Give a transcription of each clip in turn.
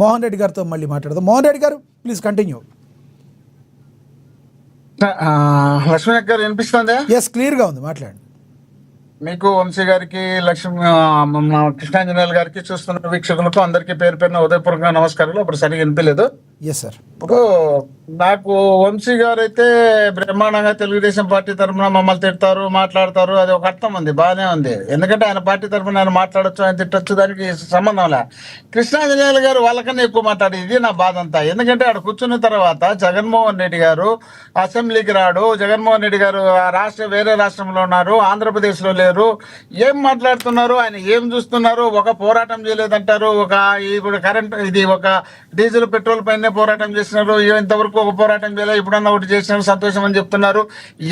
మోహన్ రెడ్డి గారితో మళ్ళీ మాట్లాడదాం. మోహన్ రెడ్డి గారు ప్లీజ్ కంటిన్యూ. లక్ష్మీ గారు వినిపిస్తుందా? ఎస్, క్లియర్గా ఉంది, మాట్లాడండి. మీకు, వంశీ గారికి, కృష్ణాంజనేయులు గారికి, చూస్తున్న వీక్షకులకు అందరికీ పేరు పేరున ఉదయపూర్వక నమస్కారాలు. అప్పుడు సరిగ్గా వినిపించలేదు. Yes sir. ఇప్పుడు నాకు వంశీ గారు అయితే బ్రహ్మాండంగా తెలుగుదేశం పార్టీ తరఫున మమ్మల్ని తిడతారు, మాట్లాడతారు, అది ఒక అర్థం ఉంది, బాగానే ఉంది. ఎందుకంటే ఆయన పార్టీ తరఫున ఆయన మాట్లాడచ్చు, ఆయన తిట్టచ్చు, దానికి సంబంధం లే. కృష్ణాంజనేయులు గారు వాళ్ళకన్నా ఎక్కువ మాట్లాడి, ఇది నా బాధ అంతా. ఎందుకంటే ఆడ కూర్చున్న తర్వాత జగన్మోహన్ రెడ్డి గారు అసెంబ్లీకి రాడు, జగన్మోహన్ రెడ్డి గారు వేరే రాష్ట్రంలో ఉన్నారు, ఆంధ్రప్రదేశ్లో లేరు, ఏం మాట్లాడుతున్నారు, ఆయన ఏం చూస్తున్నారు, ఒక పోరాటం చేయలేదంటారు, ఇప్పుడు కరెంట్ ఇది ఒక డీజిల్ పెట్రోల్ పైన పోరాటం చేసినారు, ఇంతవరకు ఒక పోరాటం చేయలేదు, ఇప్పుడన్నా ఒకటి చేసినారు, సంతోషం అని చెప్తున్నారు.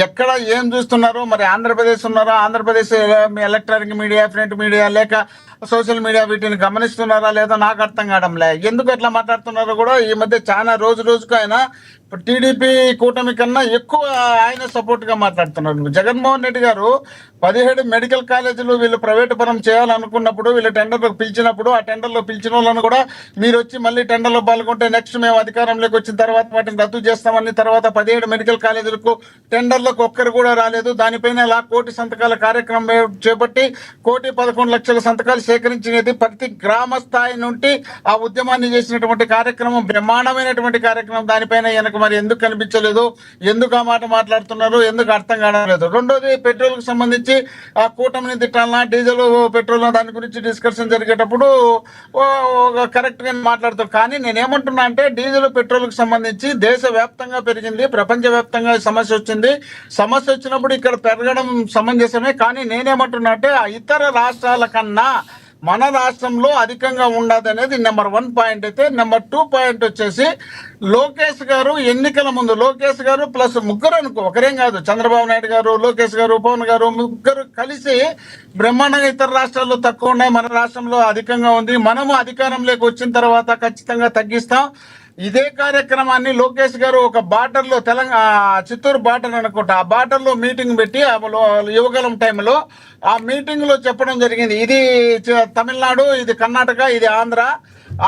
ఎక్కడ ఏం చూస్తున్నారు మరి? ఆంధ్రప్రదేశ్ ఉన్నారా? Andhra Pradesh electronic media, print media లేక సోషల్ మీడియా వీటిని గమనిస్తున్నారా లేదా నాకు అర్థం కావడంలే. ఎందుకు ఎట్లా మాట్లాడుతున్నారో కూడా ఈ మధ్య చాలా రోజుకు ఆయన టీడీపీ కూటమి కన్నా ఎక్కువ ఆయన సపోర్ట్ గా మాట్లాడుతున్నారు. జగన్మోహన్ రెడ్డి గారు 17 మెడికల్ కాలేజీలు వీళ్ళు ప్రైవేటు పరం చేయాలనుకున్నప్పుడు, వీళ్ళు టెండర్లకు పిలిచినప్పుడు, ఆ టెండర్లో పిలిచిన వాళ్ళను కూడా మీరు వచ్చి మళ్ళీ టెండర్లో పాల్గొంటే నెక్స్ట్ మేము అధికారంలోకి వచ్చిన తర్వాత వాటిని రద్దు చేస్తామని, తర్వాత 17 మెడికల్ కాలేజీలకు టెండర్లకు ఒక్కరు కూడా రాలేదు. దానిపైన ఇలా 1 కోటి సంతకాల కార్యక్రమం చేపట్టి 1,11,00,000 సంతకాలు సేకరించినది. ప్రతి గ్రామ స్థాయి నుండి ఆ ఉద్యమాన్ని చేసినటువంటి కార్యక్రమం బ్రహ్మాండమైనటువంటి కార్యక్రమం. దానిపైన వెనక మరి ఎందుకు కనిపించలేదు, ఎందుకు ఆ మాట మాట్లాడుతున్నారు, ఎందుకు అర్థం కావలేదు. రెండోది, పెట్రోల్ కు సంబంధించి ఆ కూటమిని తిట్టాలన్నా, డీజిల్ పెట్రోల్ దాని గురించి డిస్కషన్ జరిగేటప్పుడు కరెక్ట్ గా మాట్లాడుతారు. కానీ నేనేమంటున్నా అంటే, డీజిల్ పెట్రోల్ కు సంబంధించి దేశవ్యాప్తంగా పెరిగింది, ప్రపంచవ్యాప్తంగా సమస్య వచ్చింది. సమస్య వచ్చినప్పుడు ఇక్కడ పెరగడం సమంజసమే. కానీ నేనేమంటున్నా అంటే, ఇతర రాష్ట్రాల కన్నా మన రాష్ట్రంలో అధికంగా ఉండదు అనేది నెంబర్ 1 పాయింట్ అయితే. నెంబర్ 2 పాయింట్ వచ్చేసి, లోకేష్ గారు ఎన్నికల ముందు, లోకేష్ గారు ప్లస్ ముగ్గురు అనుకో, ఒకరేం కాదు, చంద్రబాబు నాయుడు గారు, లోకేష్ గారు, పవన్ గారు, ముగ్గురు కలిసి బ్రహ్మాండంగా ఇతర రాష్ట్రాల్లో తక్కువ ఉన్నాయి, మన రాష్ట్రంలో అధికంగా ఉంది, మనము అధికారంలోకి వచ్చిన తర్వాత ఖచ్చితంగా తగ్గిస్తాం. ఇదే కార్యక్రమాన్ని లోకేష్ గారు ఒక బార్డర్లో, చిత్తూరు బార్డర్ అనుకుంటా, ఆ బార్డర్లో మీటింగ్ పెట్టి యువగలం టైంలో ఆ మీటింగ్ లో చెప్పడం జరిగింది. ఇది తమిళనాడు, ఇది కర్ణాటక, ఇది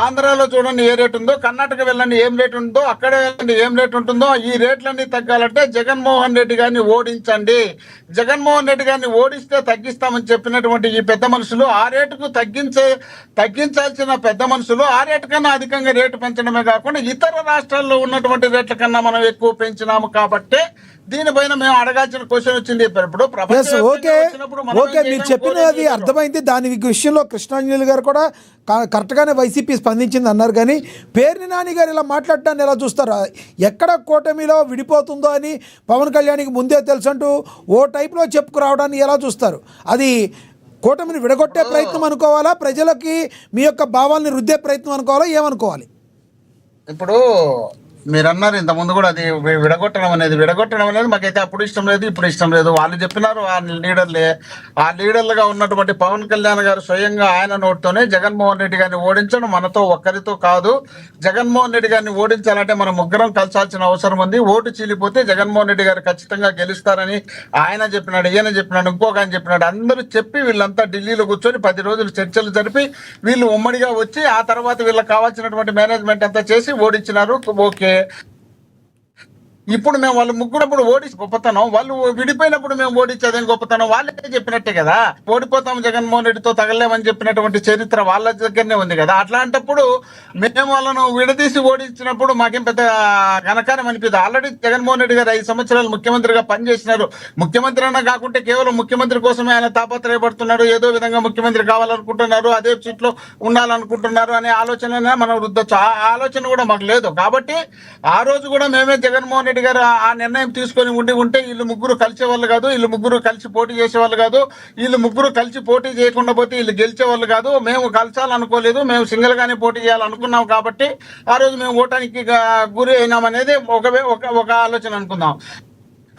ఆంధ్రాలో చూడండి ఏ రేటు ఉందో, కర్ణాటక వెళ్ళండి ఏం రేటు ఉందో, అక్కడే వెళ్ళండి ఏం రేటు ఉంటుందో. ఈ రేట్లన్నీ తగ్గాలంటే జగన్మోహన్ రెడ్డి గారిని ఓడించండి, జగన్మోహన్ రెడ్డి గారిని ఓడిస్తే తగ్గిస్తామని చెప్పినటువంటి ఈ పెద్ద మనుషులు ఆ రేటుకు తగ్గించాల్సిన పెద్ద మనుషులు ఆ రేటు కన్నా అధికంగా రేటు పెంచడమే కాకుండా ఇతర రాష్ట్రాల్లో ఉన్నటువంటి రేట్ల కన్నా మనం ఎక్కువ పెంచినాము. కాబట్టి దీనిపైన మేము అడగాల్సిన క్వశ్చన్ వచ్చింది. ఇప్పుడు ఓకే, మీరు చెప్పినది అర్థమైంది. దాని విషయంలో కృష్ణాంజలి గారు కూడా కరెక్ట్గానే వైసీపీ స్పందించింది అన్నారు. కానీ పేర్ని నాని గారు ఇలా మాట్లాడటాన్ని ఎలా చూస్తారు? ఎక్కడ కూటమిలో విడిపోతుందో అని పవన్ కళ్యాణ్కి ముందే తెలుసు అంటూ ఓ టైప్లో చెప్పుకురావడాన్ని ఎలా చూస్తారు? అది కూటమిని విడగొట్టే ప్రయత్నం అనుకోవాలా, ప్రజలకి మీ యొక్క భావాల్ని రుద్దే ప్రయత్నం అనుకోవాలా, ఏమనుకోవాలి? ఇప్పుడు మీరు అన్నారు ఇంతకుముందు కూడా, అది విడగొట్టడం అనేది మాకైతే అప్పుడు ఇష్టం లేదు, ఇప్పుడు ఇష్టం లేదు. వాళ్ళు చెప్పినారు, ఆ లీడర్లుగా ఉన్నటువంటి పవన్ కళ్యాణ్ గారు స్వయంగా ఆయన నోటితోనే జగన్మోహన్ రెడ్డి గారిని ఓడించడం మనతో ఒక్కరితో కాదు, జగన్మోహన్ రెడ్డి గారిని ఓడించాలంటే మనం ముగ్గురం కలిసాల్సిన అవసరం ఉంది. ఓటు చీలిపోతే జగన్మోహన్ రెడ్డి గారు ఖచ్చితంగా గెలుస్తారని ఆయన చెప్పినాడు, ఈయన చెప్పినాడు, ఇంకొక ఆయన చెప్పినాడు. అందరూ చెప్పి వీళ్ళంతా ఢిల్లీలో కూర్చొని 10 రోజులు చర్చలు జరిపి వీళ్ళు ఉమ్మడిగా వచ్చి ఆ తర్వాత వీళ్ళకి కావాల్సినటువంటి మేనేజ్మెంట్ అంతా చేసి ఓడించినారు. ఓకే, ఇప్పుడు మేము వాళ్ళు ముగ్గురప్పుడు ఓడించి గొప్పతనం, వాళ్ళు విడిపోయినప్పుడు మేము ఓడించేదేం గొప్పతనం? వాళ్ళే చెప్పినట్టే కదా, ఓడిపోతాం జగన్మోహన్ రెడ్డితో తగలేమని చెప్పినటువంటి చరిత్ర వాళ్ళ దగ్గరనే ఉంది కదా. అట్లాంటప్పుడు మేము వాళ్ళను విడదీసి ఓడించినప్పుడు మాకేం పెద్ద ఘనకారం అనిపిస్తుంది. ఆల్రెడీ జగన్మోహన్ రెడ్డి గారు 5 సంవత్సరాలు ముఖ్యమంత్రిగా పనిచేసినారు. ముఖ్యమంత్రి అన్న కాకుంటే కేవలం ముఖ్యమంత్రి కోసమే ఆయన తాపత్రయపడుతున్నాడు, ఏదో విధంగా ముఖ్యమంత్రి కావాలనుకుంటున్నారు, అదే సీట్లో ఉండాలనుకుంటున్నారు అనే ఆలోచన మనం రుద్దొచ్చు. ఆ ఆలోచన కూడా మాకు లేదు. కాబట్టి ఆ రోజు కూడా మేమే జగన్మోహన్ రెడ్డి గారు ఆ నిర్ణయం తీసుకొని ఉంటే వీళ్ళు ముగ్గురు కలిసేవాళ్ళు కాదు, వీళ్ళు ముగ్గురు కలిసి పోటీ చేసేవాళ్ళు కాదు, వీళ్ళు ముగ్గురు కలిసి పోటీ చేయకుండా పోతే వీళ్ళు గెలిచేవాళ్ళు కాదు. మేము కలిసాలనుకోలేదు, మేము సింగిల్ గానే పోటీ చేయాలనుకున్నాం. కాబట్టి ఆ రోజు మేము ఓటానికి గురి అయినామనేది ఒక ఆలోచన అనుకుందాం.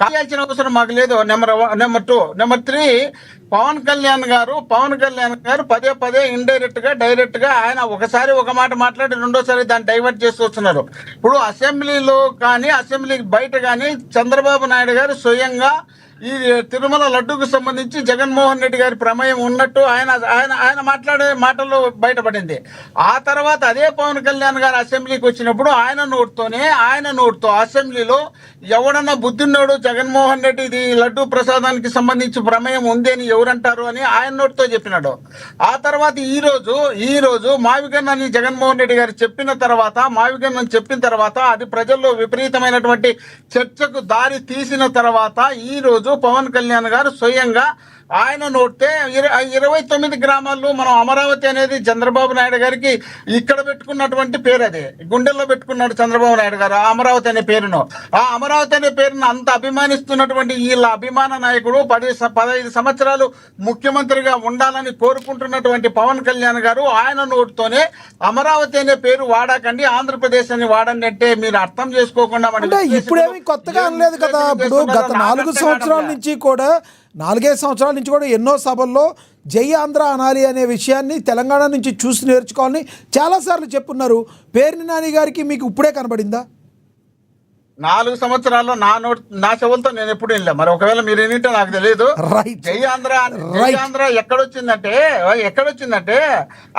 కాయాల్సిన అవసరం మాకు లేదు. నెంబర్ 2. నెంబర్ 3, పవన్ కళ్యాణ్ గారు పదే ఇండైరెక్ట్ గా డైరెక్ట్ గా ఆయన ఒకసారి ఒక మాట మాట్లాడి రెండోసారి దాన్ని డైవర్ట్ చేస్తూ వస్తున్నారు. ఇప్పుడు అసెంబ్లీలో కానీ అసెంబ్లీ బయట కానీ చంద్రబాబు నాయుడు గారు స్వయంగా ఈ తిరుమల లడ్డూకు సంబంధించి జగన్మోహన్ రెడ్డి గారి ప్రమేయం ఉన్నట్టు ఆయన ఆయన ఆయన మాట్లాడే మాటల్లో బయటపడింది. ఆ తర్వాత అదే పవన్ కళ్యాణ్ గారు అసెంబ్లీకి వచ్చినప్పుడు ఆయన నోటితో అసెంబ్లీలో ఎవడన్నా బుద్ధిన్నోడు జగన్మోహన్ రెడ్డి ఇది లడ్డూ ప్రసాదానికి సంబంధించి ప్రమేయం ఉంది అని ఎవరంటారు అని ఆయన నోటితో చెప్పినాడు. ఆ తర్వాత ఈ రోజు మావిగన్నని జగన్మోహన్ రెడ్డి గారు చెప్పిన తర్వాత అది ప్రజల్లో విపరీతమైనటువంటి చర్చకు దారి తీసిన తర్వాత ఈ రోజు పవన్ కళ్యాణ్ గారు స్వయంగా ఆయన నోటే 29 గ్రామాల్లో మనం అమరావతి అనేది చంద్రబాబు నాయుడు గారికి ఇక్కడ పెట్టుకున్నటువంటి పేరు, అది గుండెల్లో పెట్టుకున్నాడు చంద్రబాబు నాయుడు గారు అమరావతి అనే పేరును. ఆ అమరావతి అనే పేరును అంత అభిమానిస్తున్నటువంటి వీళ్ళ అభిమాన నాయకుడు 15 సంవత్సరాలు ముఖ్యమంత్రిగా ఉండాలని కోరుకుంటున్నటువంటి పవన్ కళ్యాణ్ గారు ఆయన నోటితోనే అమరావతి అనే పేరు వాడకండి, ఆంధ్రప్రదేశ్ అని వాడండి అంటే మీరు అర్థం చేసుకోకుండా ఇప్పుడేమి కొత్తగా అనలేదు కదా. ఇప్పుడు గత 4 సంవత్సరాల నుంచి కూడా 4-5 సంవత్సరాల నుంచి కూడా ఎన్నో సభల్లో జై ఆంధ్ర అనాలి అనే విషయాన్ని తెలంగాణ నుంచి చూసి నేర్చుకోవాలని చాలాసార్లు చెప్పున్నారు. పేర్ని నాని గారికి మీకు ఇప్పుడే కనబడిందా? 4 సంవత్సరాల్లో నా చెవులతో నేను ఎప్పుడు వెళ్ళా, మరి ఒకవేళ మీరు ఏంటంటే నాకు తెలియదు. జై ఆంధ్ర ఎక్కడొచ్చిందంటే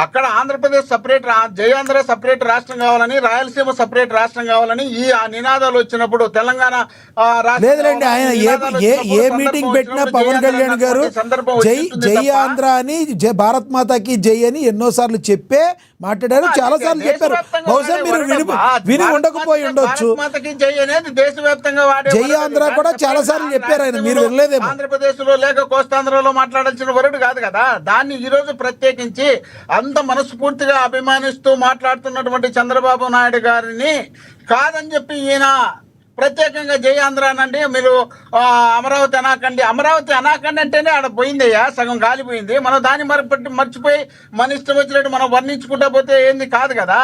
అక్కడ ఆంధ్రప్రదేశ్ సపరేట్, జై ఆంధ్ర సపరేట్ రాష్ట్రం కావాలని, రాయలసీమ సపరేట్ రాష్ట్రం కావాలని ఈ నినాదాలు వచ్చినప్పుడు తెలంగాణ లేదులేండి, ఆయన ఏ మీటింగ్ పెట్టినా పవన్ కళ్యాణ్ గారు జై ఆంధ్ర అని భారత్ మాతాకి జై అని ఎన్నోసార్లు చెప్పే మాట్లాడారు, చాలా సార్లు చెప్పారు. బహుశా మీరు విని ఉండకపోయి ఉండొచ్చు. దేశవ్యాప్తంగా జై ఆంధ్ర కూడా చాలా సార్లు చెప్పారు ఆయన, మీరు వినలేదేమో. ఆంధ్రప్రదేశ్ లో లేక కోస్తాంధ్రలో మాట్లాడాల్సిన వరుడు కాదు కదా. దాన్ని ఈ రోజు ప్రత్యేకించి అంత మనస్ఫూర్తిగా అభిమానిస్తూ మాట్లాడుతున్నటువంటి చంద్రబాబు నాయుడు గారిని కాదని చెప్పి ఈయన ప్రత్యేకంగా జై ఆంధ్ర అనండి, మీరు అమరావతి అనాకండి అంటేనే ఆడ పోయిందయ్యా, సగం గాలిపోయింది. మనం దాన్ని మర్చిపోయి మన ఇష్టం వచ్చినట్టు మనం వర్ణించుకుంటా పోతే ఏంది కాదు కదా.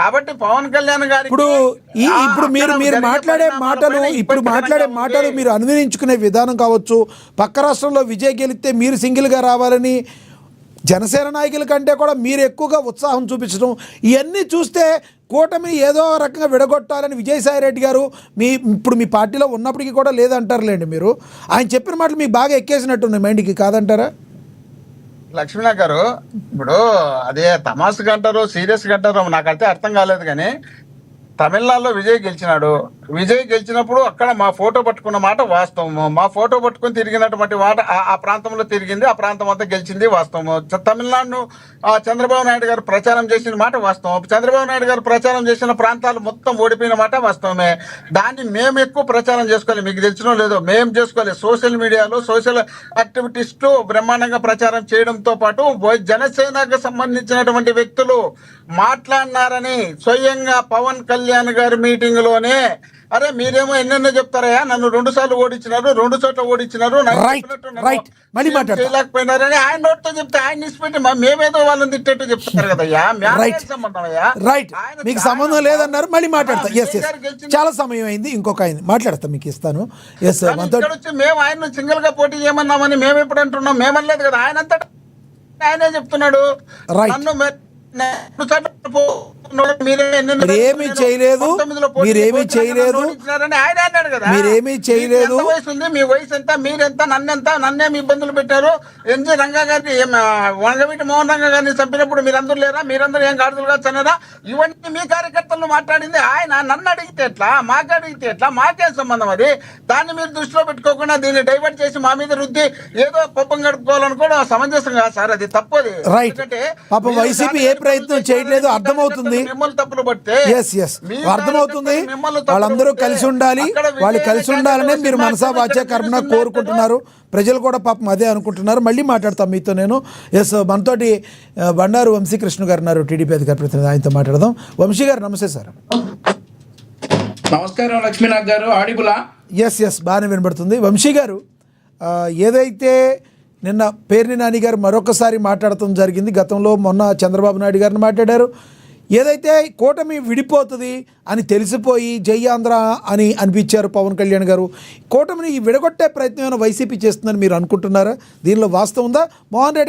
కాబట్టి పవన్ కళ్యాణ్ గారు ఇప్పుడు మీరు మాట్లాడే మాటలు మీరు అనువదించుకునే విధానం కావచ్చు, పక్క రాష్ట్రంలో విజయ్ గెలిస్తే మీరు సింగిల్గా రావాలని జనసేన నాయకుల కంటే కూడా మీరు ఎక్కువగా ఉత్సాహం చూపించడం, ఇవన్నీ చూస్తే కూటమి ఏదో రకంగా విడగొట్టాలని విజయసాయి రెడ్డి గారు ఇప్పుడు మీ పార్టీలో ఉన్నప్పటికీ కూడా లేదంటారులేండి. మీరు ఆయన చెప్పిన మాటలు మీకు బాగా ఎక్కేసినట్టున్నాయి మైండ్కి, కాదంటారా? లక్ష్మీనాథ్ గారు, ఇప్పుడు అదే తమాషగా అంటారు సీరియస్గా అంటారు నాకైతే అర్థం కాలేదు. కానీ తమిళనాడులో విజయ్ గెలిచినప్పుడు అక్కడ మా ఫోటో పట్టుకున్న మాట వాస్తవము, మా ఫోటో పట్టుకుని తిరిగినటువంటి మాట ఆ ప్రాంతంలో తిరిగింది, ఆ ప్రాంతం అంతా గెలిచింది వాస్తవము. తమిళనాడును చంద్రబాబు నాయుడు గారు ప్రచారం చేసిన మాట వాస్తవం, చంద్రబాబు నాయుడు గారు ప్రచారం చేసిన ప్రాంతాలు మొత్తం ఓడిపోయిన మాట వాస్తవమే. దాన్ని మేము ఎక్కువ ప్రచారం చేసుకోవాలి, మీకు తెలిసినో లేదో మేము చేసుకోవాలి. సోషల్ మీడియాలో సోషల్ యాక్టివిటీస్టు బ్రహ్మాండంగా ప్రచారం చేయడంతో పాటు జనసేనకు సంబంధించినటువంటి వ్యక్తులు మాట్లాడినారని స్వయంగా పవన్ కళ్యాణ్ గారి మీటింగ్ లోనే, అరే మీరేమో ఎన్నెన్నో చెప్తారయ్యా, నన్ను 2 సార్లు ఓడించినారు, 2 చోట్ల ఓడించినారు, చేయలేకపోయినారని ఆయన నోటితో చెప్తే ఆయన నిష్పెట్టి మేమేదో వాళ్ళని తిట్టేట్టు చెప్తారు కదయ్యా. సంబంధం అయ్యా, మీకు సంబంధం లేదన్నారు, మళ్ళీ మాట్లాడతా. చాలా సమయం అయింది, ఇంకొక ఆయన మాట్లాడతా మీకు ఇస్తాను. వచ్చి మేము ఆయన సింగిల్ గా పోటీ చేయమన్నామని మేము ఎప్పుడు అంటున్నాం, మేమనలేదు కదా. ఆయనే చెప్తున్నాడు నన్ను మీరేమీ చేయలేదు. వయసు ఉంది, మీ వయసు ఎంత, మీరెంత, నన్నేమి ఇబ్బందులు పెట్టారు. ఎన్జి రంగా గారిని వంగవీటి మోహన్ రంగా గారిని చంపినప్పుడు మీరందరూ లేరా, మీరందరూ ఏం గాడుదులుగా చన్నారా? ఇవన్నీ మీ కార్యకర్తలు మాట్లాడింది. ఆయన నన్ను అడిగితే ఎట్లా, మాకు అడిగితే ఎట్లా, మాకేం సంబంధం అది? దాన్ని మీరు దృష్టిలో పెట్టుకోకుండా దీన్ని డైవర్ట్ చేసి మా మీద రుద్ది ఏదో పప్పం గడుపుకోవాలనుకోవడం సమంజసం కాదు సార్, అది తప్పది. ఎందుకంటే వైసీపీ ఏ ప్రయత్నం చేయట్లేదు, అర్థమవుతుంది. తప్పులు పడితే అర్థమవుతుంది. వాళ్ళందరూ కలిసి ఉండాలి, వాళ్ళు కలిసి ఉండాలనే మీరు మనసా వాచా కర్మన కోరుకుంటున్నారు. ప్రజలు కూడా పాపం అదే అనుకుంటున్నారు. మళ్ళీ మాట్లాడతాం మీతో నేను. మనతోటి బండారు వంశీకృష్ణ గారు ఉన్నారు, టీడీపీ అధికార ప్రతినిధి, ఆయనతో మాట్లాడదాం. వంశీ గారు నమస్తే సార్. నమస్కారం లక్ష్మీనాథ్ గారు, ఆడిబులా? ఎస్ బాగానే వినబడుతుంది. వంశీ గారు, ఏదైతే నిన్న పేర్ని నాని గారు మరొకసారి మాట్లాడటం జరిగింది, గతంలో మొన్న చంద్రబాబు నాయుడు గారిని మాట్లాడారు, ఏదైతే కూటమి విడిపోతుంది అని తెలిసిపోయి జై ఆంధ్ర అని అనిపించారు పవన్ కళ్యాణ్ గారు. కూటమిని విడగొట్టే ప్రయత్నం వైసీపీ చేస్తుందని మీరు అనుకుంటున్నారా? దీనిలో వాస్తవం ఉందా? మోహన్ రెడ్డి